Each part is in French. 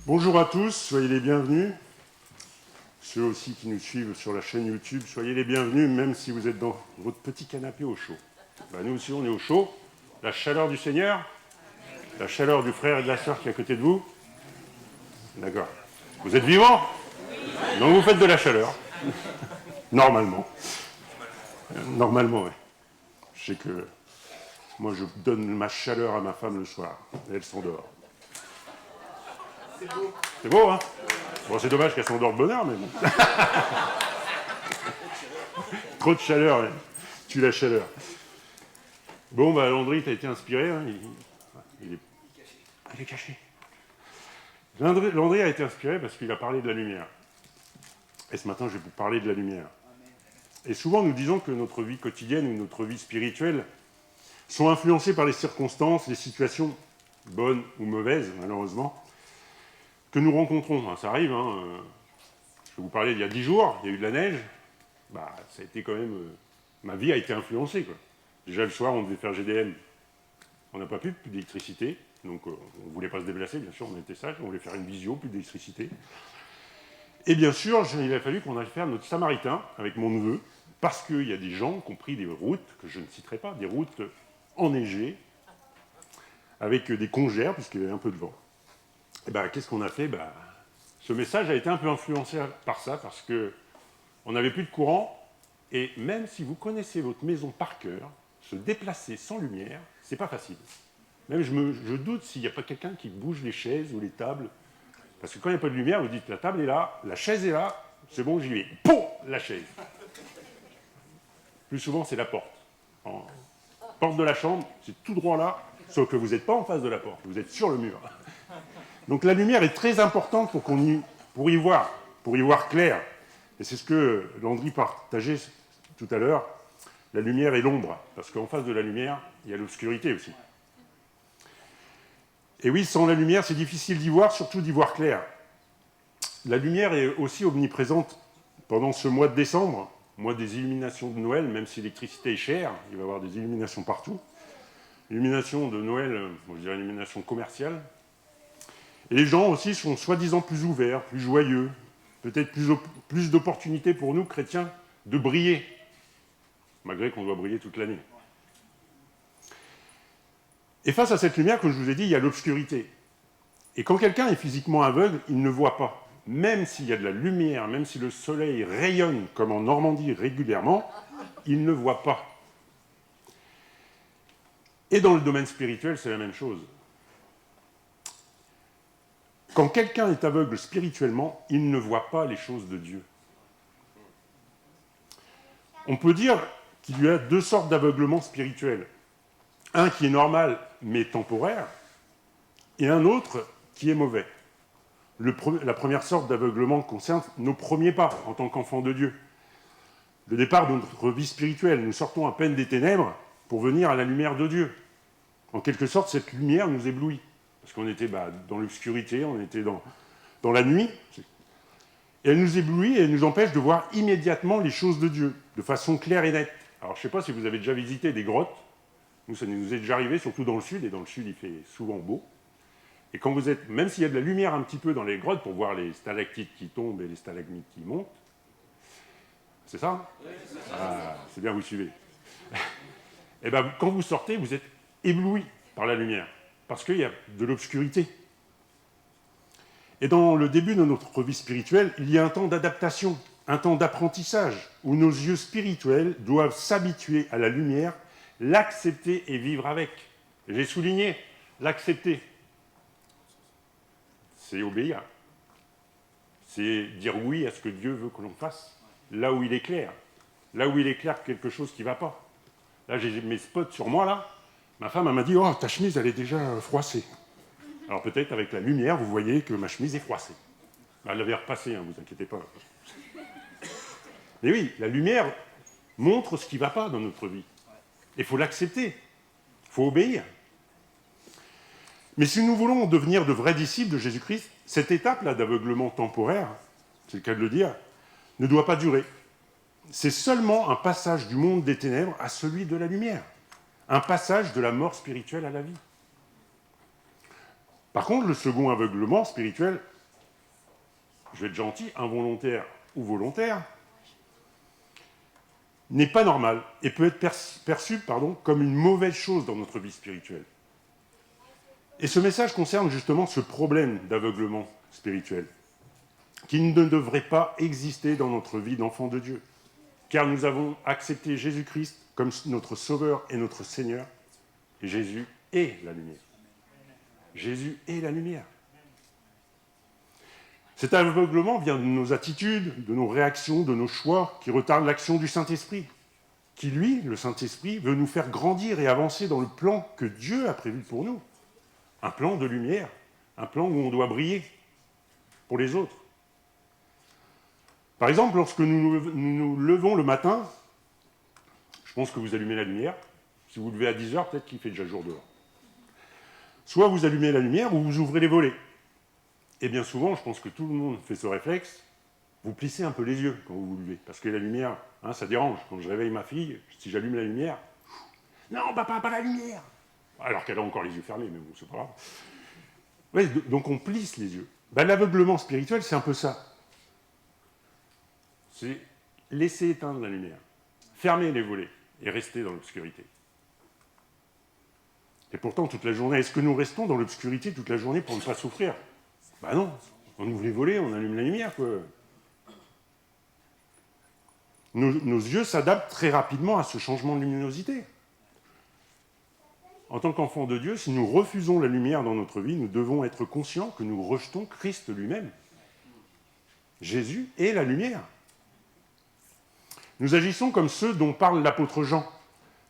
Bonjour à tous, soyez les bienvenus. Ceux aussi qui nous suivent sur la chaîne YouTube, soyez les bienvenus, même si vous êtes dans votre petit canapé au chaud. Nous aussi, on est au chaud. La chaleur du Seigneur, la chaleur du frère et de la sœur qui est à côté de vous. D'accord. Vous êtes vivants? Donc vous faites de la chaleur. Normalement. Normalement, oui. Je sais que moi, je donne ma chaleur à ma femme le soir. Et elle s'endort. C'est beau, hein? Bon, c'est dommage qu'elle s'endort de bonne heure, mais bon. Trop de chaleur, ouais. Tue la chaleur. Bon, Landry, t'as été inspiré, hein, il est caché. Landry a été inspiré parce qu'il a parlé de la lumière. Et ce matin, je vais vous parler de la lumière. Et souvent, nous disons que notre vie quotidienne ou notre vie spirituelle sont influencées par les circonstances, les situations, bonnes ou mauvaises, malheureusement, que nous rencontrons. Ça arrive, hein. Je vais vous parler d'il y a 10 jours, il y a eu de la neige. Ça a été quand même... ma vie a été influencée, quoi. Déjà, le soir, on devait faire GDM. On n'a pas plus d'électricité. Donc, on ne voulait pas se déplacer, bien sûr, on était sages. On voulait faire une visio, plus d'électricité. Et bien sûr, il a fallu qu'on aille faire notre Samaritain avec mon neveu, parce qu'il y a des gens qui ont pris des routes, que je ne citerai pas, des routes enneigées, avec des congères, puisqu'il y avait un peu de vent. Et qu'est-ce qu'on a fait? Ce message a été un peu influencé par ça, parce qu'on n'avait plus de courant, et même si vous connaissez votre maison par cœur, se déplacer sans lumière, c'est pas facile. Même je doute s'il n'y a pas quelqu'un qui bouge les chaises ou les tables, parce que quand il n'y a pas de lumière, vous dites la table est là, la chaise est là, c'est bon, j'y vais. Poum, la chaise. Plus souvent, c'est la porte. Porte de la chambre, c'est tout droit là, sauf que vous n'êtes pas en face de la porte, vous êtes sur le mur. Donc la lumière est très importante pour y voir clair. Et c'est ce que Landry partageait tout à l'heure. La lumière et l'ombre, parce qu'en face de la lumière, il y a l'obscurité aussi. Et oui, sans la lumière, c'est difficile d'y voir, surtout d'y voir clair. La lumière est aussi omniprésente pendant ce mois de décembre, mois des illuminations de Noël, même si l'électricité est chère, il va y avoir des illuminations partout. Illumination de Noël, je dirais illumination commerciale. Et les gens aussi sont soi-disant plus ouverts, plus joyeux, peut-être plus d'opportunités pour nous, chrétiens, de briller, malgré qu'on doit briller toute l'année. Et face à cette lumière, comme je vous ai dit, il y a l'obscurité. Et quand quelqu'un est physiquement aveugle, il ne voit pas. Même s'il y a de la lumière, même si le soleil rayonne, comme en Normandie régulièrement, il ne voit pas. Et dans le domaine spirituel, c'est la même chose. Quand quelqu'un est aveugle spirituellement, il ne voit pas les choses de Dieu. On peut dire qu'il y a deux sortes d'aveuglement spirituel. Un qui est normal, mais temporaire, et un autre qui est mauvais. La première sorte d'aveuglement concerne nos premiers pas en tant qu'enfants de Dieu. Le départ de notre vie spirituelle, nous sortons à peine des ténèbres pour venir à la lumière de Dieu. En quelque sorte, cette lumière nous éblouit. Parce qu'on était dans l'obscurité, on était dans la nuit. Et elle nous éblouit et elle nous empêche de voir immédiatement les choses de Dieu, de façon claire et nette. Alors, je ne sais pas si vous avez déjà visité des grottes. Nous, ça nous est déjà arrivé, surtout dans le sud, et dans le sud, il fait souvent beau. Et quand vous êtes, même s'il y a de la lumière un petit peu dans les grottes pour voir les stalactites qui tombent et les stalagmites qui montent, c'est ça? Oui, c'est ça. C'est bien, vous suivez. Et quand vous sortez, vous êtes ébloui par la lumière, parce qu'il y a de l'obscurité. Et dans le début de notre vie spirituelle, il y a un temps d'adaptation, un temps d'apprentissage, où nos yeux spirituels doivent s'habituer à la lumière, l'accepter et vivre avec. J'ai souligné l'accepter. C'est obéir. C'est dire oui à ce que Dieu veut que l'on fasse, là où il est clair. Là où il est clair quelque chose qui ne va pas. Là, j'ai mes spots sur moi, là. Ma femme, elle m'a dit « Oh, ta chemise, elle est déjà froissée. » Alors peut-être, avec la lumière, vous voyez que ma chemise est froissée. Elle l'avait repassée, hein, vous inquiétez pas. Mais oui, la lumière montre ce qui ne va pas dans notre vie. Il faut l'accepter. Il faut obéir. Mais si nous voulons devenir de vrais disciples de Jésus-Christ, cette étape-là d'aveuglement temporaire, c'est le cas de le dire, ne doit pas durer. C'est seulement un passage du monde des ténèbres à celui de la lumière. Un passage de la mort spirituelle à la vie. Par contre, le second aveuglement spirituel, je vais être gentil, involontaire ou volontaire, n'est pas normal et peut être perçu comme une mauvaise chose dans notre vie spirituelle. Et ce message concerne justement ce problème d'aveuglement spirituel, qui ne devrait pas exister dans notre vie d'enfant de Dieu, car nous avons accepté Jésus-Christ comme notre Sauveur et notre Seigneur, et Jésus est la lumière. Jésus est la lumière. Cet aveuglement vient de nos attitudes, de nos réactions, de nos choix, qui retardent l'action du Saint-Esprit, qui, lui, le Saint-Esprit, veut nous faire grandir et avancer dans le plan que Dieu a prévu pour nous. Un plan de lumière, un plan où on doit briller pour les autres. Par exemple, lorsque nous levons le matin, je pense que vous allumez la lumière. Si vous levez à 10h, peut-être qu'il fait déjà jour dehors. Soit vous allumez la lumière ou vous ouvrez les volets. Et bien souvent, je pense que tout le monde fait ce réflexe, vous plissez un peu les yeux quand vous vous levez, parce que la lumière, ça dérange. Quand je réveille ma fille, si j'allume la lumière, non, papa, pas la lumière. Alors qu'elle a encore les yeux fermés, mais bon, c'est pas grave. Ouais, donc on plisse les yeux. L'aveuglement spirituel, c'est un peu ça. C'est laisser éteindre la lumière, fermer les volets et rester dans l'obscurité. Et pourtant, toute la journée, est-ce que nous restons dans l'obscurité toute la journée pour ne pas souffrir ? Non, on ouvre les volets, on allume la lumière, quoi. Nos yeux s'adaptent très rapidement à ce changement de luminosité. En tant qu'enfants de Dieu, si nous refusons la lumière dans notre vie, nous devons être conscients que nous rejetons Christ lui-même. Jésus est la lumière. Nous agissons comme ceux dont parle l'apôtre Jean.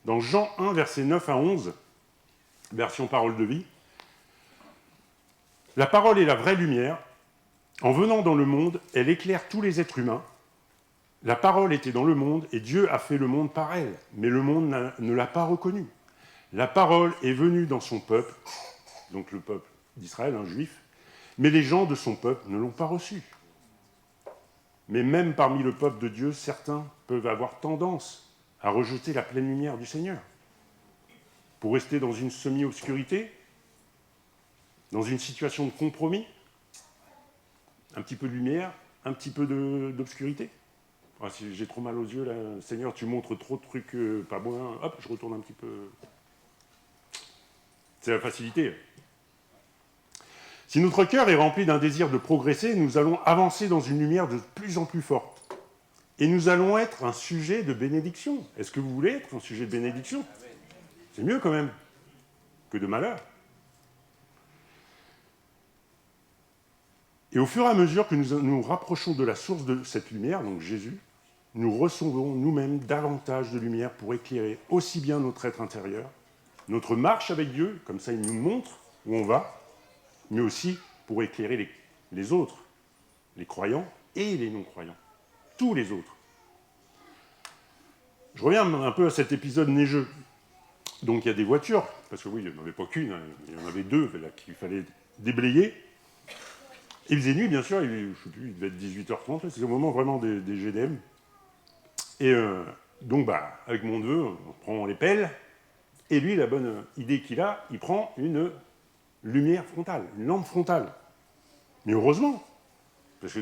Dans Jean 1, versets 9 à 11, version parole de vie, la parole est la vraie lumière. En venant dans le monde, elle éclaire tous les êtres humains. La parole était dans le monde et Dieu a fait le monde par elle, mais le monde ne l'a pas reconnue. La parole est venue dans son peuple, donc le peuple d'Israël, un juif, mais les gens de son peuple ne l'ont pas reçue. Mais même parmi le peuple de Dieu, certains peuvent avoir tendance à rejeter la pleine lumière du Seigneur, pour rester dans une semi-obscurité, dans une situation de compromis, un petit peu de lumière, un petit peu d'obscurité. Si j'ai trop mal aux yeux, là, Seigneur, tu montres trop de trucs pas bons, hop, je retourne un petit peu. C'est la facilité. Si notre cœur est rempli d'un désir de progresser, nous allons avancer dans une lumière de plus en plus forte. Et nous allons être un sujet de bénédiction. Est-ce que vous voulez être un sujet de bénédiction ? C'est mieux quand même que de malheur. Et au fur et à mesure que nous nous rapprochons de la source de cette lumière, donc Jésus, nous recevons nous-mêmes davantage de lumière pour éclairer aussi bien notre être intérieur, notre marche avec Dieu, comme ça il nous montre où on va, mais aussi pour éclairer les autres, les croyants et les non-croyants, tous les autres. Je reviens un peu à cet épisode neigeux. Donc il y a des voitures, parce que oui, il n'y en avait pas qu'une, il y en avait deux qu'il fallait déblayer. Il faisait nuit, bien sûr, je ne sais plus, il devait être 18h30, c'est au moment vraiment des GDM. Et donc, avec mon neveu, on prend les pelles, et lui, la bonne idée qu'il a, il prend une lumière frontale, une lampe frontale. Mais heureusement, parce que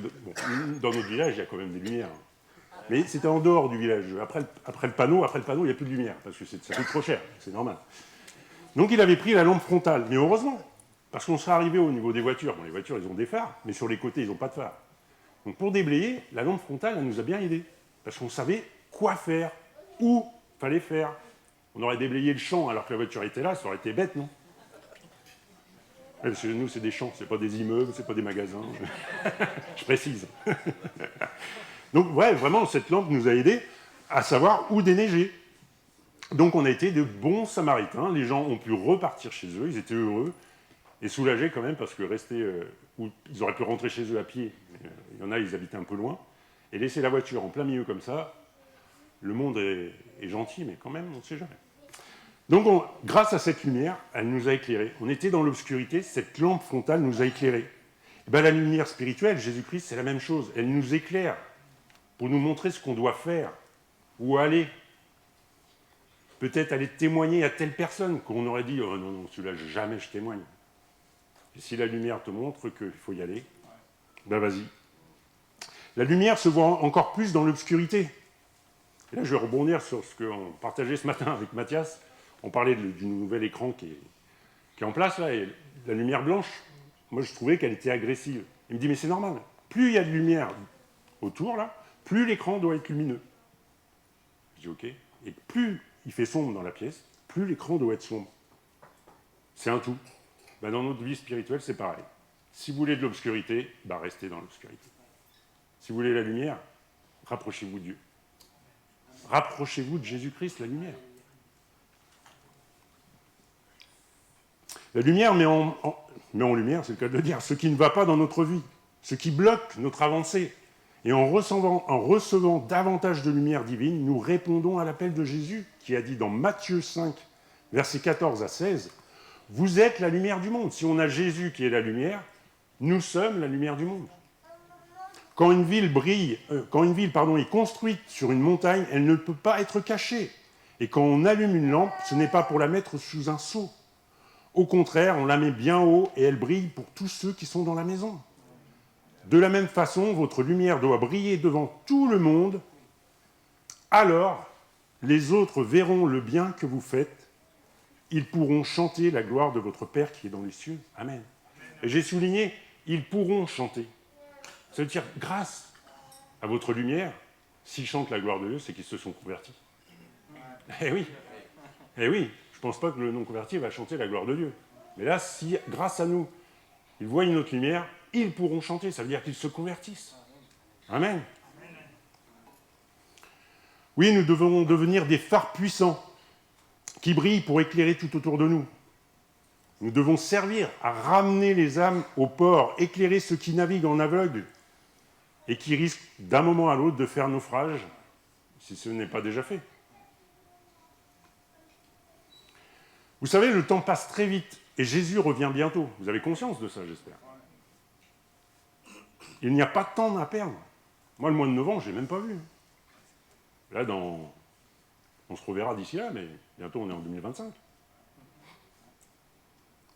dans notre village, il y a quand même des lumières. Mais c'était en dehors du village. Après le panneau, il n'y a plus de lumière, parce que ça coûte trop cher, c'est normal. Donc il avait pris la lampe frontale, mais heureusement, parce qu'on serait arrivé au niveau des voitures. Bon, les voitures, ils ont des phares, mais sur les côtés, ils n'ont pas de phares. Donc pour déblayer, la lampe frontale, elle nous a bien aidés, parce qu'on savait quoi faire, où fallait faire. On aurait déblayé le champ alors que la voiture était là, ça aurait été bête, non ? Parce que nous, c'est des champs, c'est pas des immeubles, c'est pas des magasins. Je précise. Donc, ouais, vraiment, cette lampe nous a aidés à savoir où déneiger. Donc, on a été de bons samaritains. Les gens ont pu repartir chez eux, ils étaient heureux et soulagés quand même parce que ils auraient pu rentrer chez eux à pied. Il y en a, ils habitaient un peu loin. Et laisser la voiture en plein milieu comme ça, le monde est gentil, mais quand même, on ne sait jamais. Donc, grâce à cette lumière, elle nous a éclairés. On était dans l'obscurité, cette lampe frontale nous a éclairés. La lumière spirituelle, Jésus-Christ, c'est la même chose. Elle nous éclaire pour nous montrer ce qu'on doit faire, où aller. Peut-être aller témoigner à telle personne qu'on aurait dit « Oh non, celui-là, jamais je témoigne ». Et si la lumière te montre qu'il faut y aller, vas-y, La lumière se voit encore plus dans l'obscurité. Et là, je vais rebondir sur ce qu'on partageait ce matin avec Mathias. On parlait du nouvel écran qui est en place, là, et la lumière blanche, moi, je trouvais qu'elle était agressive. Il me dit, mais c'est normal. Plus il y a de lumière autour, là, plus l'écran doit être lumineux. Je dis, OK. Et plus il fait sombre dans la pièce, plus l'écran doit être sombre. C'est un tout. Ben, dans notre vie spirituelle, c'est pareil. Si vous voulez de l'obscurité, ben, restez dans l'obscurité. Si vous voulez la lumière, rapprochez-vous de Dieu. Rapprochez-vous de Jésus-Christ, la lumière. La lumière met en lumière, c'est le cas de le dire, ce qui ne va pas dans notre vie, ce qui bloque notre avancée. Et en recevant davantage de lumière divine, nous répondons à l'appel de Jésus, qui a dit dans Matthieu 5, versets 14 à 16, « Vous êtes la lumière du monde. » Si on a Jésus qui est la lumière, nous sommes la lumière du monde. Quand une ville est construite sur une montagne, elle ne peut pas être cachée. Et quand on allume une lampe, ce n'est pas pour la mettre sous un seau. Au contraire, on la met bien haut et elle brille pour tous ceux qui sont dans la maison. De la même façon, votre lumière doit briller devant tout le monde. Alors, les autres verront le bien que vous faites. Ils pourront chanter la gloire de votre Père qui est dans les cieux. Amen. Et j'ai souligné, ils pourront chanter. Ça veut dire, grâce à votre lumière, s'ils chantent la gloire de Dieu, c'est qu'ils se sont convertis. Eh oui, je ne pense pas que le non-converti va chanter la gloire de Dieu. Mais là, si, grâce à nous, ils voient une autre lumière, ils pourront chanter, ça veut dire qu'ils se convertissent. Amen. Oui, nous devons devenir des phares puissants qui brillent pour éclairer tout autour de nous. Nous devons servir à ramener les âmes au port, éclairer ceux qui naviguent en aveugle et qui risquent d'un moment à l'autre de faire naufrage, si ce n'est pas déjà fait. Vous savez, le temps passe très vite et Jésus revient bientôt. Vous avez conscience de ça, j'espère. Il n'y a pas de temps à perdre. Moi, le mois de novembre, je ne l'ai même pas vu. Là, on se reverra d'ici là, mais bientôt, on est en 2025.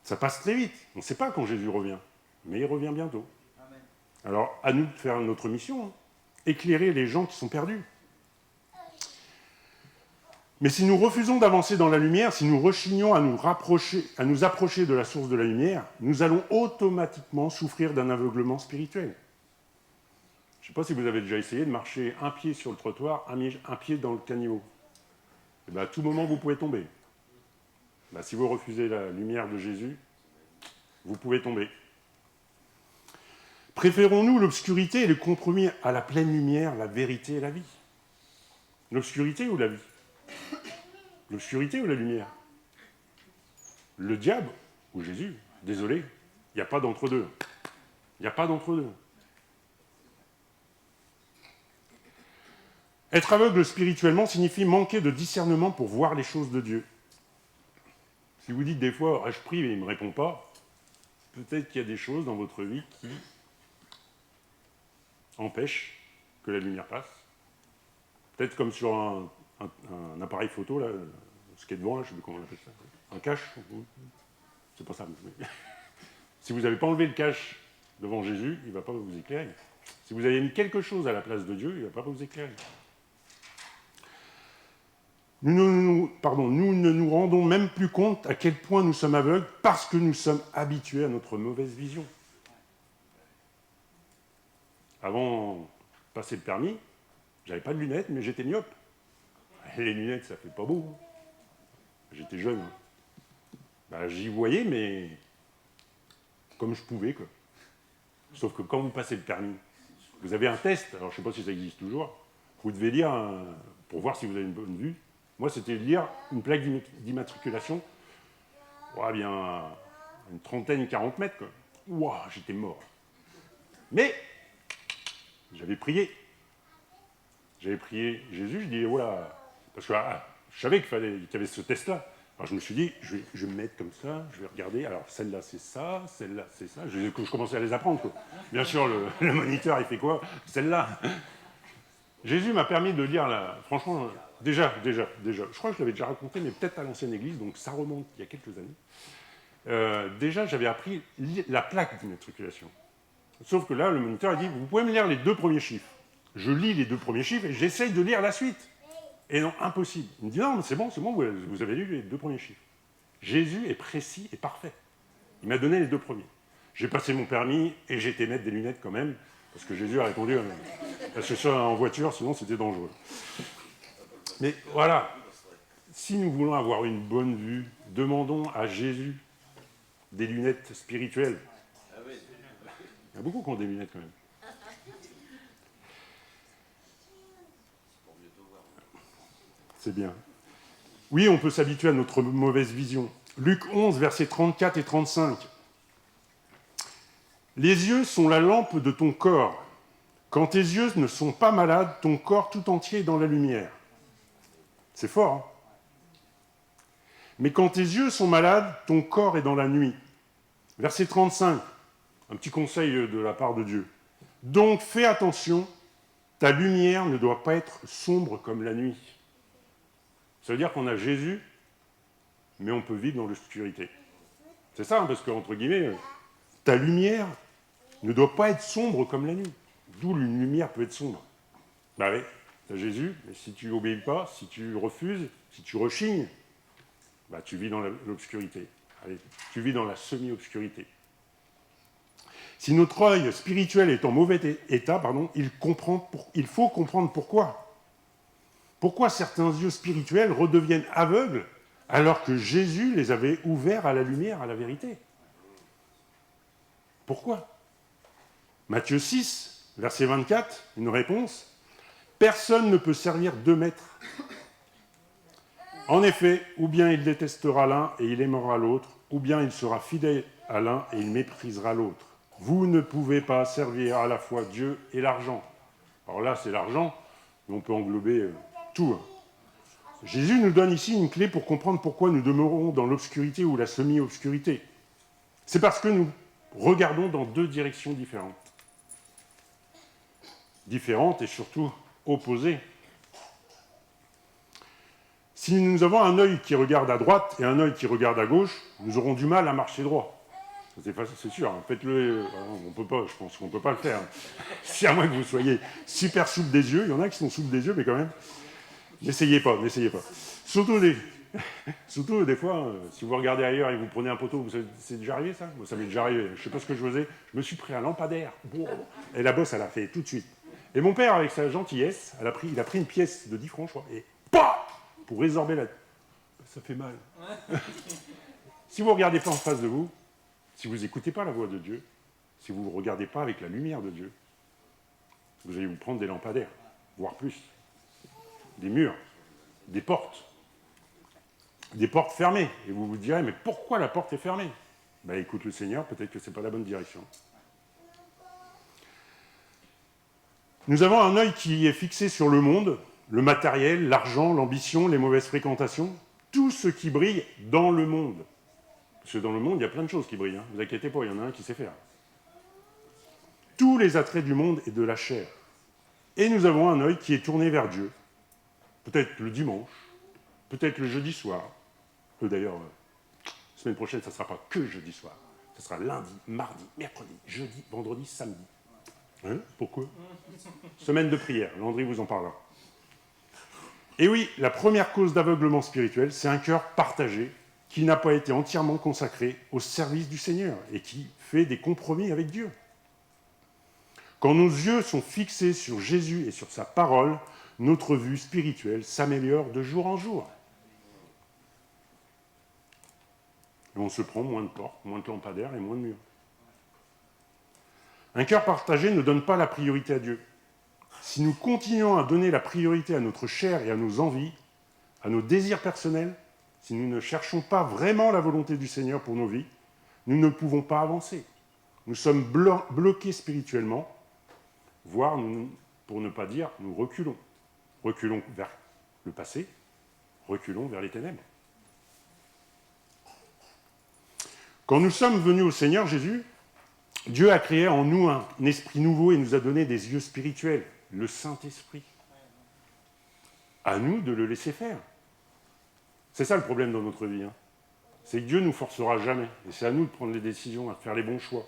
Ça passe très vite. On ne sait pas quand Jésus revient, mais il revient bientôt. Amen. Alors, à nous de faire notre mission, hein. Éclairer les gens qui sont perdus. Mais si nous refusons d'avancer dans la lumière, si nous rechignons à nous approcher de la source de la lumière, nous allons automatiquement souffrir d'un aveuglement spirituel. Je ne sais pas si vous avez déjà essayé de marcher un pied sur le trottoir, un pied dans le caniveau. Et bien, à tout moment, vous pouvez tomber. Ben, si vous refusez la lumière de Jésus, vous pouvez tomber. Préférons-nous l'obscurité et le compromis à la pleine lumière, la vérité et la vie? L'obscurité ou la vie? L'obscurité ou la lumière? Le diable ou Jésus? Désolé, il n'y a pas d'entre-deux. Il n'y a pas d'entre-deux. Être aveugle spirituellement signifie manquer de discernement pour voir les choses de Dieu. Si vous dites des fois, ah, je prie mais il ne me répond pas, peut-être qu'il y a des choses dans votre vie qui empêchent que la lumière passe. Peut-être comme sur un appareil photo, là, ce qui est devant, là, je ne sais plus comment on appelle ça. Un cache. C'est pas ça. Mais... si vous n'avez pas enlevé le cache devant Jésus, il ne va pas vous éclairer. Si vous avez mis quelque chose à la place de Dieu, il ne va pas vous éclairer. Nous ne nous rendons même plus compte à quel point nous sommes aveugles parce que nous sommes habitués à notre mauvaise vision. Avant de passer le permis, j'avais pas de lunettes, mais j'étais myope. Et les lunettes, ça fait pas beau. Hein. J'étais jeune. Hein. Ben, j'y voyais, mais comme je pouvais, quoi. Sauf que quand vous passez le permis, vous avez un test, alors je sais pas si ça existe toujours, vous devez lire, pour voir si vous avez une bonne vue. Moi, c'était lire une plaque d'immatriculation, bien une trentaine, 40 mètres, quoi. Ouah, j'étais mort. Mais j'avais prié. J'avais prié Jésus, je dis, voilà, parce que je savais qu'il y avait ce test-là. Alors je me suis dit, je vais me mettre comme ça, je vais regarder, alors celle-là c'est ça, celle-là c'est ça. Je commençais à les apprendre, quoi. Bien sûr, le moniteur, il fait quoi? Celle-là. Jésus m'a permis de lire, franchement, déjà, je crois que je l'avais déjà raconté, mais peut-être à l'ancienne église, donc ça remonte il y a quelques années. Déjà, j'avais appris la plaque d'immatriculation. Sauf que là, le moniteur a dit, vous pouvez me lire les 2 premiers chiffres. Je lis les 2 premiers chiffres et j'essaye de lire la suite. Et non, impossible. Il me dit, non, mais c'est bon, vous avez lu les 2 premiers chiffres. Jésus est précis et parfait. Il m'a donné les 2 premiers. J'ai passé mon permis et j'ai été mettre des lunettes quand même, parce que Jésus a répondu, parce que ça en voiture, sinon c'était dangereux. Mais voilà, si nous voulons avoir une bonne vue, demandons à Jésus des lunettes spirituelles. Il y a beaucoup qui ont des lunettes quand même. C'est bien. Oui, on peut s'habituer à notre mauvaise vision. Luc 11, versets 34 et 35. Les yeux sont la lampe de ton corps. Quand tes yeux ne sont pas malades, ton corps tout entier est dans la lumière. C'est fort, hein? Mais quand tes yeux sont malades, ton corps est dans la nuit. Verset 35, un petit conseil de la part de Dieu. Donc fais attention, ta lumière ne doit pas être sombre comme la nuit. Ça veut dire qu'on a Jésus, mais on peut vivre dans l'obscurité. C'est ça, hein, parce qu'entre guillemets, ta lumière ne doit pas être sombre comme la nuit. D'où une lumière peut être sombre. Bah oui, tu as Jésus, mais si tu n'obéis pas, si tu refuses, si tu rechignes, bah tu vis dans l'obscurité. Allez, tu vis dans la semi-obscurité. Si notre œil spirituel est en mauvais état, il faut comprendre pourquoi. Pourquoi certains yeux spirituels redeviennent aveugles alors que Jésus les avait ouverts à la lumière, à la vérité? Pourquoi? Matthieu 6, verset 24, une réponse. Personne ne peut servir 2 maîtres. En effet, ou bien il détestera l'un et il aimera l'autre, ou bien il sera fidèle à l'un et il méprisera l'autre. Vous ne pouvez pas servir à la fois Dieu et l'argent. Alors là, c'est l'argent, mais on peut englober tout. Jésus nous donne ici une clé pour comprendre pourquoi nous demeurons dans l'obscurité ou la semi-obscurité. C'est parce que nous regardons dans 2 directions différentes. Différentes et surtout opposées. Si nous avons un œil qui regarde à droite et un œil qui regarde à gauche, nous aurons du mal à marcher droit. C'est sûr, hein. Faites-le. On peut pas, je pense qu'on ne peut pas le faire. Si à moins que vous soyez super souple des yeux, il y en a qui sont souples des yeux, mais quand même, n'essayez pas. Surtout des fois, si vous regardez ailleurs et vous prenez un poteau, c'est déjà arrivé ça? Moi, ça m'est déjà arrivé. Je ne sais pas ce que je faisais. Je me suis pris un lampadaire. Et la bosse, elle a fait tout de suite. Et mon père, avec sa gentillesse, il a pris une pièce de 10 francs, je crois, et pour résorber la... Ça fait mal. Si vous ne regardez pas en face de vous, si vous n'écoutez pas la voix de Dieu, si vous ne regardez pas avec la lumière de Dieu, vous allez vous prendre des lampadaires, voire plus. Des murs, des portes fermées. Et vous vous direz, mais pourquoi la porte est fermée? Écoute le Seigneur, peut-être que ce n'est pas la bonne direction. Nous avons un œil qui est fixé sur le monde, le matériel, l'argent, l'ambition, les mauvaises fréquentations, tout ce qui brille dans le monde. Parce que dans le monde, il y a plein de choses qui brillent. Ne vous inquiétez pas, il y en a un qui sait faire. Tous les attraits du monde et de la chair. Et nous avons un œil qui est tourné vers Dieu. Peut-être le dimanche, peut-être le jeudi soir. D'ailleurs, semaine prochaine, ça ne sera pas que jeudi soir. Ça sera lundi, mardi, mercredi, jeudi, vendredi, samedi. Hein? Pourquoi? Semaine de prière, Landry vous en parlera. Et oui, la première cause d'aveuglement spirituel, c'est un cœur partagé qui n'a pas été entièrement consacré au service du Seigneur et qui fait des compromis avec Dieu. Quand nos yeux sont fixés sur Jésus et sur sa parole, notre vue spirituelle s'améliore de jour en jour. Et on se prend moins de portes, moins de lampadaires et moins de murs. Un cœur partagé ne donne pas la priorité à Dieu. Si nous continuons à donner la priorité à notre chair et à nos envies, à nos désirs personnels, si nous ne cherchons pas vraiment la volonté du Seigneur pour nos vies, nous ne pouvons pas avancer. Nous sommes bloqués spirituellement, voire, pour ne pas dire, nous reculons. Reculons vers le passé, reculons vers les ténèbres. Quand nous sommes venus au Seigneur Jésus, Dieu a créé en nous un esprit nouveau et nous a donné des yeux spirituels, le Saint-Esprit. À nous de le laisser faire. C'est ça le problème dans notre vie. C'est que Dieu ne nous forcera jamais. Et c'est à nous de prendre les décisions, de faire les bons choix.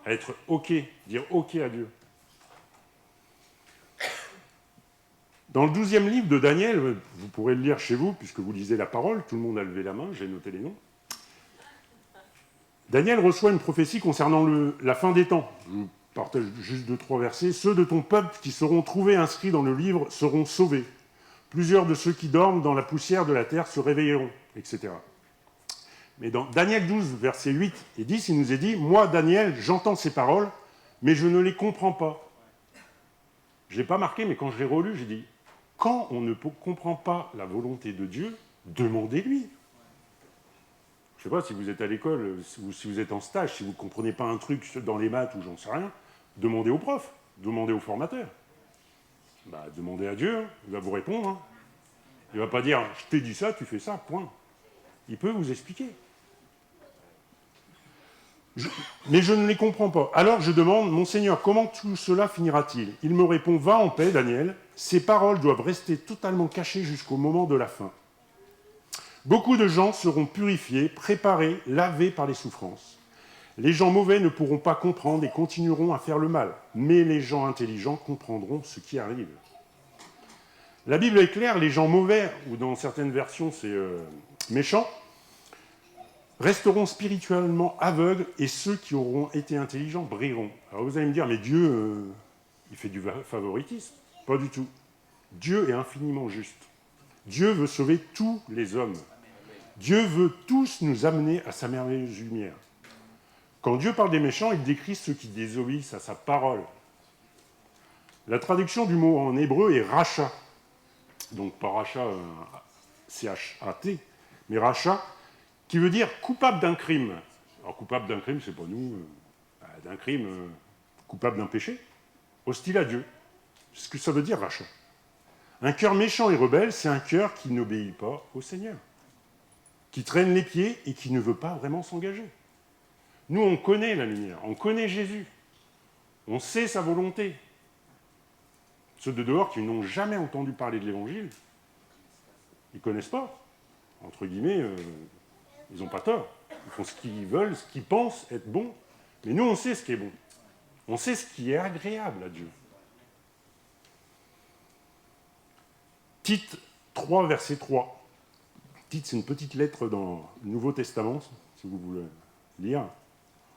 à être OK, dire OK à Dieu. Dans le 12e livre de Daniel, vous pourrez le lire chez vous, puisque vous lisez la parole, tout le monde a levé la main, j'ai noté les noms. Daniel reçoit une prophétie concernant la fin des temps. Je vous partage juste 2-3 versets. Ceux de ton peuple qui seront trouvés inscrits dans le livre seront sauvés. Plusieurs de ceux qui dorment dans la poussière de la terre se réveilleront, etc. Mais dans Daniel 12, versets 8 et 10, il nous est dit « Moi, Daniel, j'entends ces paroles, mais je ne les comprends pas. » Je ne l'ai pas marqué, mais quand je l'ai relu, j'ai dit « Quand on ne comprend pas la volonté de Dieu, demandez-lui. » Je ne sais pas si vous êtes à l'école ou si vous êtes en stage, si vous ne comprenez pas un truc dans les maths ou j'en sais rien, demandez au prof, demandez au formateur. Bah, demandez à Dieu, il va vous répondre. Hein. Il ne va pas dire « je t'ai dit ça, tu fais ça, point ». Il peut vous expliquer. Mais je ne les comprends pas. Alors je demande « Mon Seigneur, comment tout cela finira-t-il » Il me répond « Va en paix, Daniel. Ces paroles doivent rester totalement cachées jusqu'au moment de la fin. Beaucoup de gens seront purifiés, préparés, lavés par les souffrances. Les gens mauvais ne pourront pas comprendre et continueront à faire le mal, mais les gens intelligents comprendront ce qui arrive. » La Bible est claire, les gens mauvais, ou dans certaines versions c'est méchants, resteront spirituellement aveugles et ceux qui auront été intelligents brilleront. Alors vous allez me dire, mais Dieu, il fait du favoritisme. Pas du tout. Dieu est infiniment juste. Dieu veut sauver tous les hommes. Dieu veut tous nous amener à sa merveilleuse lumière. Quand Dieu parle des méchants, il décrit ceux qui désobéissent à sa parole. La traduction du mot en hébreu est racha. Donc pas racha, C-H-A-T, mais racha, qui veut dire coupable d'un crime. Alors coupable d'un crime, c'est pas nous, d'un crime, coupable d'un péché, hostile à Dieu. C'est ce que ça veut dire rachat. Un cœur méchant et rebelle, c'est un cœur qui n'obéit pas au Seigneur, qui traîne les pieds et qui ne veut pas vraiment s'engager. Nous, on connaît la lumière, on connaît Jésus, on sait sa volonté. Ceux de dehors qui n'ont jamais entendu parler de l'Évangile, ils ne connaissent pas. Entre guillemets, ils n'ont pas tort. Ils font ce qu'ils veulent, ce qu'ils pensent être bon. Mais nous, on sait ce qui est bon. On sait ce qui est agréable à Dieu. Tite 3, verset 3. Tite, c'est une petite lettre dans le Nouveau Testament, si vous voulez lire.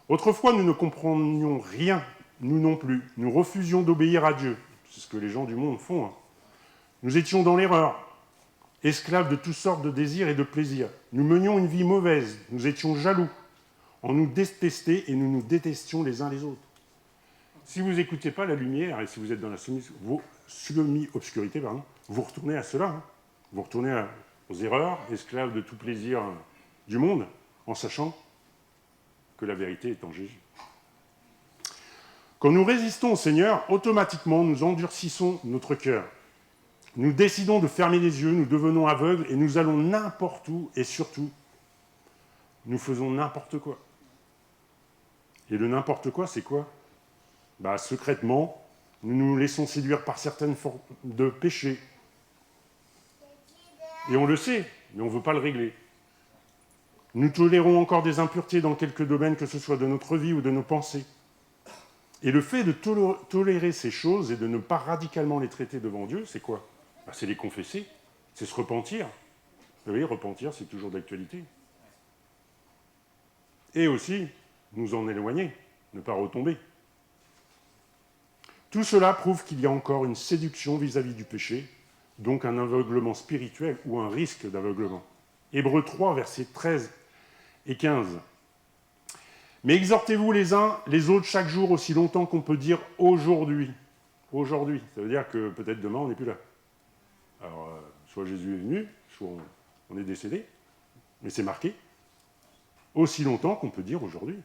Autrefois, nous ne comprenions rien, nous non plus. Nous refusions d'obéir à Dieu. C'est ce que les gens du monde font. Hein. Nous étions dans l'erreur, esclaves de toutes sortes de désirs et de plaisirs. Nous menions une vie mauvaise, nous étions jaloux. On nous détestait et nous nous détestions les uns les autres. Si vous n'écoutez pas la lumière et si vous êtes dans la semi-obscurité, vous retournez à cela. Hein. Vous retournez aux erreurs, esclaves de tout plaisir du monde, en sachant que la vérité est en Jésus. Quand nous résistons au Seigneur, automatiquement, nous endurcissons notre cœur. Nous décidons de fermer les yeux, nous devenons aveugles et nous allons n'importe où et surtout, nous faisons n'importe quoi. Et le n'importe quoi, c'est quoi ? Secrètement, nous nous laissons séduire par certaines formes de péché. Et on le sait, mais on ne veut pas le régler. Nous tolérons encore des impuretés dans quelques domaines, que ce soit de notre vie ou de nos pensées. Et le fait de tolérer ces choses et de ne pas radicalement les traiter devant Dieu, c'est quoi ? C'est les confesser, c'est se repentir. Vous voyez, repentir, c'est toujours d'actualité. Et aussi, nous en éloigner, ne pas retomber. Tout cela prouve qu'il y a encore une séduction vis-à-vis du péché, donc un aveuglement spirituel ou un risque d'aveuglement. Hébreux 3, versets 13 et 15. Mais exhortez-vous les uns les autres chaque jour aussi longtemps qu'on peut dire aujourd'hui. Aujourd'hui, ça veut dire que peut-être demain on n'est plus là. Alors, soit Jésus est venu, soit on est décédé, mais c'est marqué. Aussi longtemps qu'on peut dire aujourd'hui.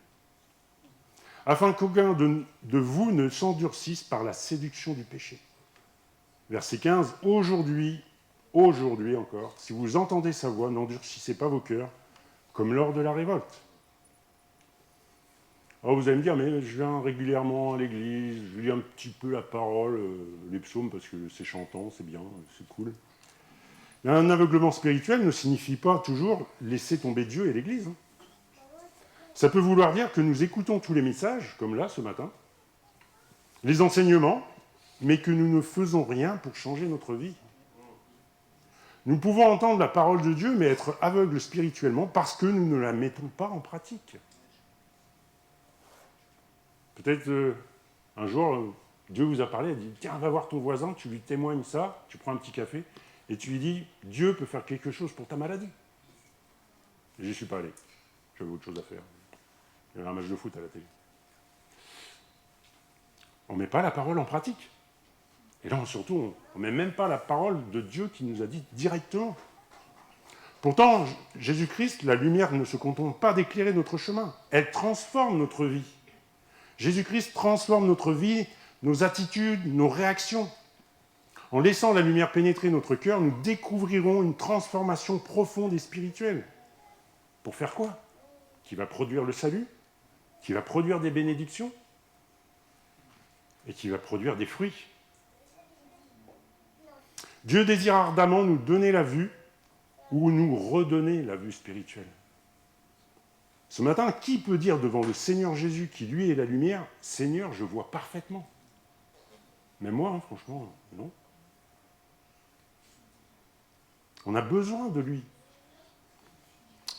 Afin qu'aucun de vous ne s'endurcisse par la séduction du péché. Verset 15, aujourd'hui encore, si vous entendez sa voix, n'endurcissez pas vos cœurs, comme lors de la révolte. Alors vous allez me dire, mais je viens régulièrement à l'église, je lis un petit peu la parole, les psaumes, parce que c'est chantant, c'est bien, c'est cool. Un aveuglement spirituel ne signifie pas toujours laisser tomber Dieu et l'église. Ça peut vouloir dire que nous écoutons tous les messages, comme là, ce matin, les enseignements, mais que nous ne faisons rien pour changer notre vie. Nous pouvons entendre la parole de Dieu, mais être aveugles spirituellement parce que nous ne la mettons pas en pratique. Peut-être un jour, Dieu vous a parlé, il a dit « Tiens, va voir ton voisin, tu lui témoignes ça, tu prends un petit café, et tu lui dis « Dieu peut faire quelque chose pour ta maladie. » J'y suis pas allé. J'avais autre chose à faire. Il y avait un match de foot à la télé. On ne met pas la parole en pratique. Et là, surtout, on ne met même pas la parole de Dieu qui nous a dit directement. Pourtant, Jésus-Christ, la lumière ne se contente pas d'éclairer notre chemin. Elle transforme notre vie. Jésus-Christ transforme notre vie, nos attitudes, nos réactions. En laissant la lumière pénétrer notre cœur, nous découvrirons une transformation profonde et spirituelle. Pour faire quoi? Qui va produire le salut, qui va produire des bénédictions et qui va produire des fruits. Dieu désire ardemment nous donner la vue ou nous redonner la vue spirituelle. Ce matin, qui peut dire devant le Seigneur Jésus, qui lui est la lumière, « Seigneur, je vois parfaitement ». Mais moi, franchement, non. On a besoin de lui.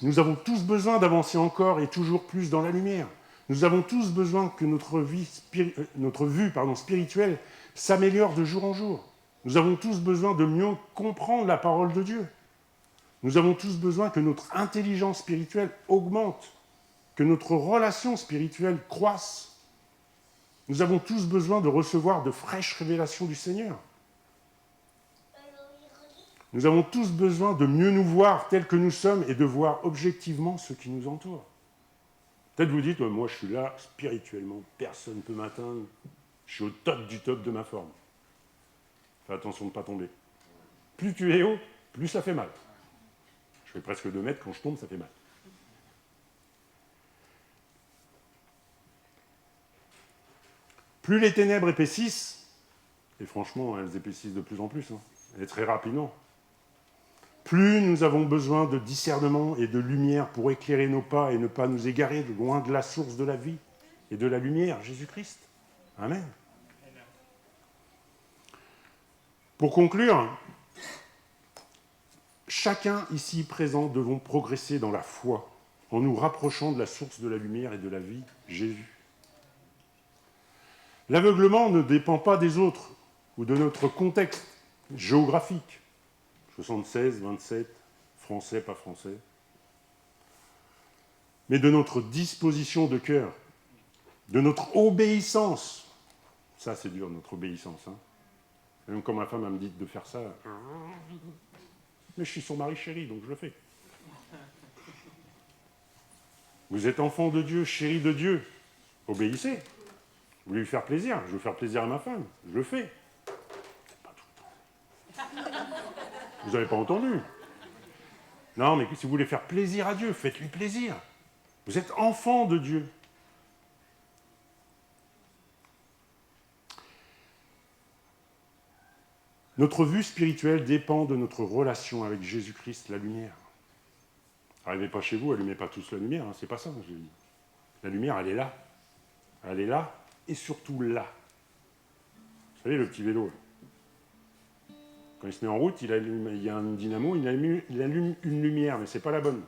Nous avons tous besoin d'avancer encore et toujours plus dans la lumière. Nous avons tous besoin que notre vue spirituelle s'améliore de jour en jour. Nous avons tous besoin de mieux comprendre la parole de Dieu. Nous avons tous besoin que notre intelligence spirituelle augmente, que notre relation spirituelle croisse. Nous avons tous besoin de recevoir de fraîches révélations du Seigneur. Nous avons tous besoin de mieux nous voir tels que nous sommes et de voir objectivement ce qui nous entoure. Peut-être vous dites, moi je suis là, spirituellement, personne ne peut m'atteindre, je suis au top du top de ma forme. Fais attention de ne pas tomber. Plus tu es haut, plus ça fait mal. Je fais presque 2 mètres, quand je tombe, ça fait mal. Plus les ténèbres épaississent, et franchement, elles épaississent de plus en plus, et très rapidement, plus nous avons besoin de discernement et de lumière pour éclairer nos pas et ne pas nous égarer loin de la source de la vie et de la lumière, Jésus-Christ. Amen. Pour conclure, chacun ici présent devons progresser dans la foi en nous rapprochant de la source de la lumière et de la vie, Jésus. L'aveuglement ne dépend pas des autres ou de notre contexte géographique. 76, 27, français, pas français. Mais de notre disposition de cœur, de notre obéissance. Ça, c'est dur, notre obéissance. Même quand ma femme me dit de faire ça, mais je suis son mari chéri, donc je le fais. Vous êtes enfant de Dieu, chéri de Dieu. Obéissez. Vous voulez lui faire plaisir. Je veux faire plaisir à ma femme. Je le fais. Pas tout le temps. Vous n'avez pas entendu. Non, mais si vous voulez faire plaisir à Dieu, faites-lui plaisir. Vous êtes enfant de Dieu. Notre vue spirituelle dépend de notre relation avec Jésus-Christ, la lumière. N'arrivez pas chez vous, allumez pas tous la lumière, c'est pas ça que je dis. La lumière, elle est là. Elle est là, et surtout là. Vous savez, le petit vélo, là. Quand il se met en route, il y a un dynamo, il allume une lumière, mais ce n'est pas la bonne.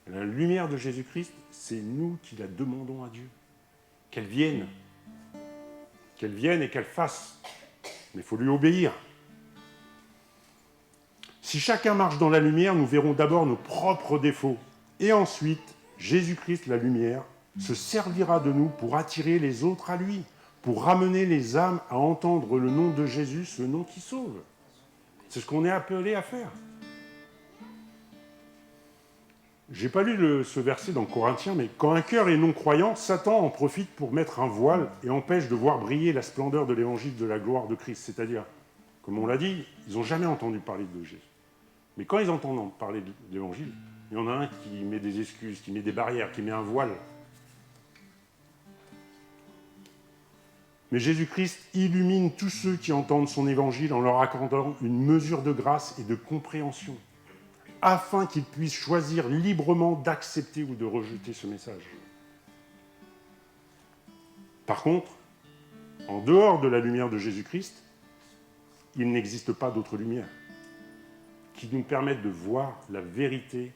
La lumière de Jésus-Christ, c'est nous qui la demandons à Dieu. Qu'elle vienne et qu'elle fasse. Mais il faut lui obéir. Si chacun marche dans la lumière, nous verrons d'abord nos propres défauts. Et ensuite, Jésus-Christ, la lumière, se servira de nous pour attirer les autres à lui, pour ramener les âmes à entendre le nom de Jésus, ce nom qui sauve. C'est ce qu'on est appelé à faire. Je n'ai pas lu ce verset dans Corinthiens, mais quand un cœur est non-croyant, Satan en profite pour mettre un voile et empêche de voir briller la splendeur de l'évangile de la gloire de Christ. C'est-à-dire, comme on l'a dit, ils n'ont jamais entendu parler de Jésus. Mais quand ils entendent parler de l'évangile, il y en a un qui met des excuses, qui met des barrières, qui met un voile. Mais Jésus-Christ illumine tous ceux qui entendent son évangile en leur accordant une mesure de grâce et de compréhension, afin qu'ils puissent choisir librement d'accepter ou de rejeter ce message. Par contre, en dehors de la lumière de Jésus-Christ, il n'existe pas d'autre lumière qui nous permette de voir la vérité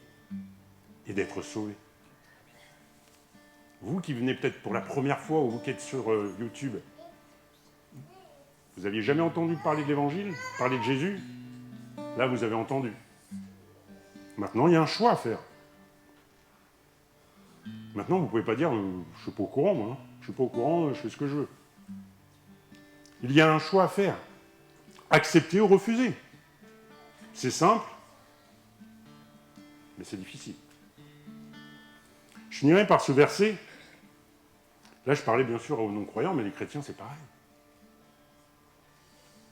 et d'être sauvés. Vous qui venez peut-être pour la première fois ou vous qui êtes sur YouTube, vous n'aviez jamais entendu parler de l'Évangile, parler de Jésus? Là, vous avez entendu. Maintenant, il y a un choix à faire. Maintenant, vous ne pouvez pas dire « je ne suis pas au courant, moi. Je ne suis pas au courant, je fais ce que je veux. » Il y a un choix à faire. Accepter ou refuser. C'est simple, mais c'est difficile. Je finirai par ce verset. Là, je parlais bien sûr aux non-croyants, mais les chrétiens, c'est pareil.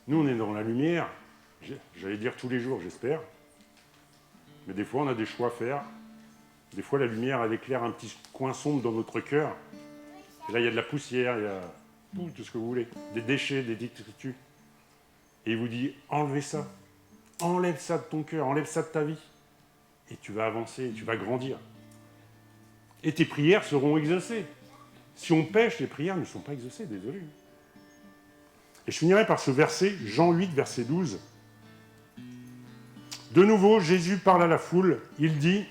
Nous, on est dans la lumière, j'allais dire tous les jours, j'espère. Mais des fois, on a des choix à faire. Des fois, la lumière, elle éclaire un petit coin sombre dans notre cœur. Et là, il y a de la poussière, il y a tout ce que vous voulez. Des déchets, des détritus. Et il vous dit, enlevez ça. Enlève ça de ton cœur, enlève ça de ta vie. Et tu vas avancer, tu vas grandir. Et tes prières seront exaucées. Si on pêche, les prières ne sont pas exaucées, désolé. Et je finirai par ce verset, Jean 8, verset 12. De nouveau, Jésus parle à la foule, il dit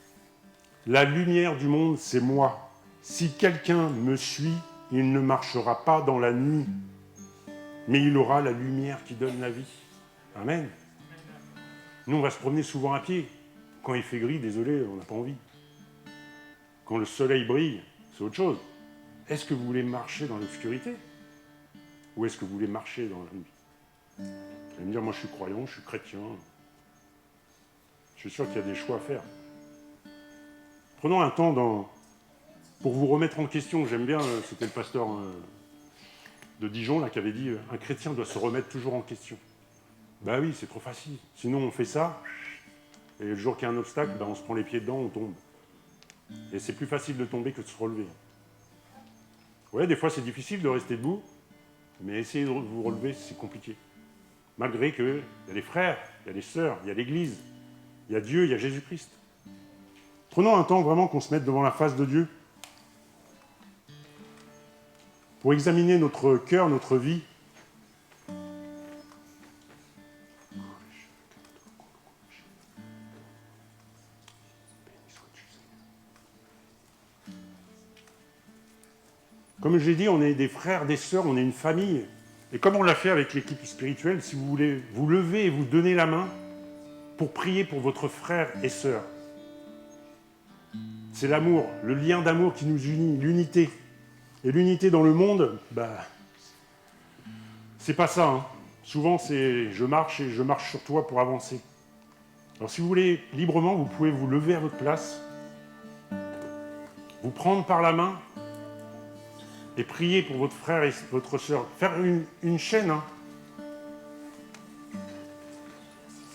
« La lumière du monde, c'est moi. Si quelqu'un me suit, il ne marchera pas dans la nuit, mais il aura la lumière qui donne la vie. » Amen. Nous, on va se promener souvent à pied. Quand il fait gris, désolé, on n'a pas envie. Quand le soleil brille, c'est autre chose. Est-ce que vous voulez marcher dans l'obscurité? Ou est-ce que vous voulez marcher dans la nuit? Vous allez me dire, moi je suis croyant, je suis chrétien. Je suis sûr qu'il y a des choix à faire. Prenons un temps pour vous remettre en question. J'aime bien, c'était le pasteur de Dijon là, qui avait dit un chrétien doit se remettre toujours en question. Ben oui, c'est trop facile. Sinon on fait ça, et le jour qu'il y a un obstacle, ben on se prend les pieds dedans, on tombe. Et c'est plus facile de tomber que de se relever. Ouais, des fois c'est difficile de rester debout, mais essayer de vous relever, c'est compliqué. Malgré qu'il y a les frères, il y a les sœurs, il y a l'Église, il y a Dieu, il y a Jésus-Christ. Prenons un temps vraiment qu'on se mette devant la face de Dieu pour examiner notre cœur, notre vie. Comme je l'ai dit, on est des frères, des sœurs, on est une famille. Et comme on l'a fait avec l'équipe spirituelle, si vous voulez vous lever et vous donner la main pour prier pour votre frère et sœur. C'est l'amour, le lien d'amour qui nous unit, l'unité. Et l'unité dans le monde, c'est pas ça. Hein. Souvent, c'est je marche et je marche sur toi pour avancer. Alors si vous voulez librement, vous pouvez vous lever à votre place, vous prendre par la main et prier pour votre frère et votre sœur. Faire une chaîne. Hein.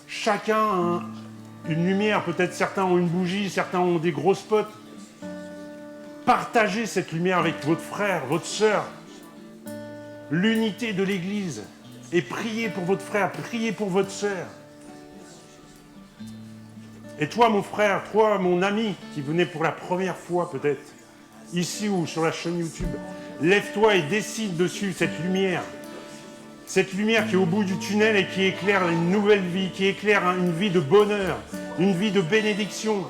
Chacun a une lumière, peut-être certains ont une bougie, certains ont des gros spots. Partagez cette lumière avec votre frère, votre sœur. L'unité de l'Église. Et priez pour votre frère, priez pour votre sœur. Et toi, mon frère, toi, mon ami, qui venait pour la première fois peut-être, ici ou sur la chaîne YouTube, lève-toi et décide de suivre cette lumière. Cette lumière qui est au bout du tunnel et qui éclaire une nouvelle vie, qui éclaire une vie de bonheur, une vie de bénédiction.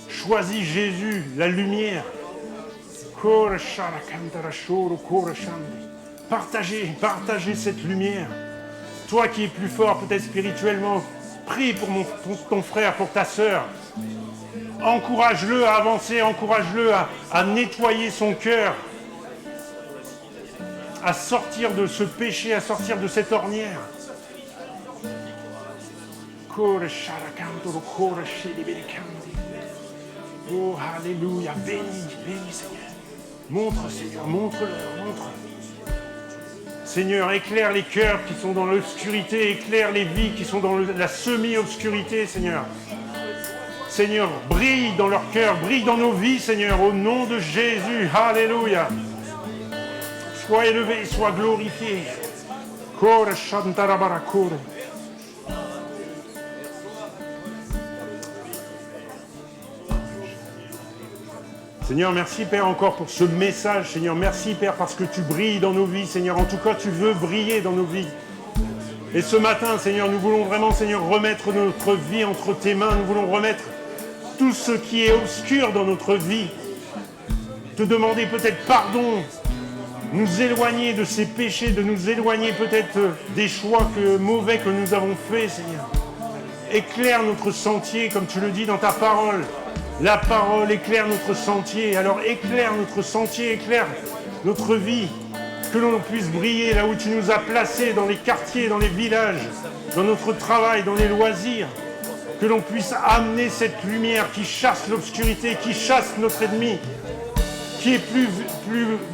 Choisis Jésus, la lumière. Partagez cette lumière. Toi qui es plus fort, peut-être spirituellement, prie pour ton frère, pour ta sœur. Encourage-le à avancer, encourage-le à nettoyer son cœur, à sortir de ce péché, à sortir de cette ornière. Oh, alléluia, bénis, Seigneur. Montre, Seigneur, montre-leur, montre. Seigneur, éclaire les cœurs qui sont dans l'obscurité, éclaire les vies qui sont dans la semi-obscurité, Seigneur. Seigneur, brille dans leur cœur, brille dans nos vies, Seigneur, au nom de Jésus. Alléluia. Sois élevé, sois glorifié. Kore shantarabara kore. Seigneur, merci Père encore pour ce message. Seigneur, merci Père parce que tu brilles dans nos vies. Seigneur, en tout cas, tu veux briller dans nos vies. Et ce matin, Seigneur, nous voulons vraiment, Seigneur, remettre notre vie entre tes mains. Nous voulons remettre tout ce qui est obscur dans notre vie. Te demander peut-être pardon, nous éloigner de ces péchés, de nous éloigner peut-être des choix mauvais que nous avons faits, Seigneur. Éclaire notre sentier, comme tu le dis dans ta parole. La parole éclaire notre sentier. Alors éclaire notre sentier, éclaire notre vie. Que l'on puisse briller là où tu nous as placés, dans les quartiers, dans les villages, dans notre travail, dans les loisirs. Que l'on puisse amener cette lumière qui chasse l'obscurité, qui chasse notre ennemi, qui est plus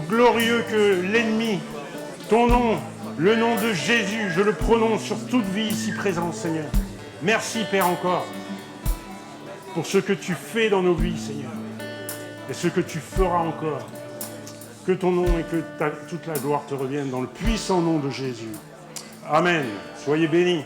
glorieux que l'ennemi. Ton nom, le nom de Jésus, je le prononce sur toute vie ici présente, Seigneur. Merci, Père, encore, pour ce que tu fais dans nos vies, Seigneur, et ce que tu feras encore. Que ton nom et que toute la gloire te reviennent dans le puissant nom de Jésus. Amen. Soyez bénis.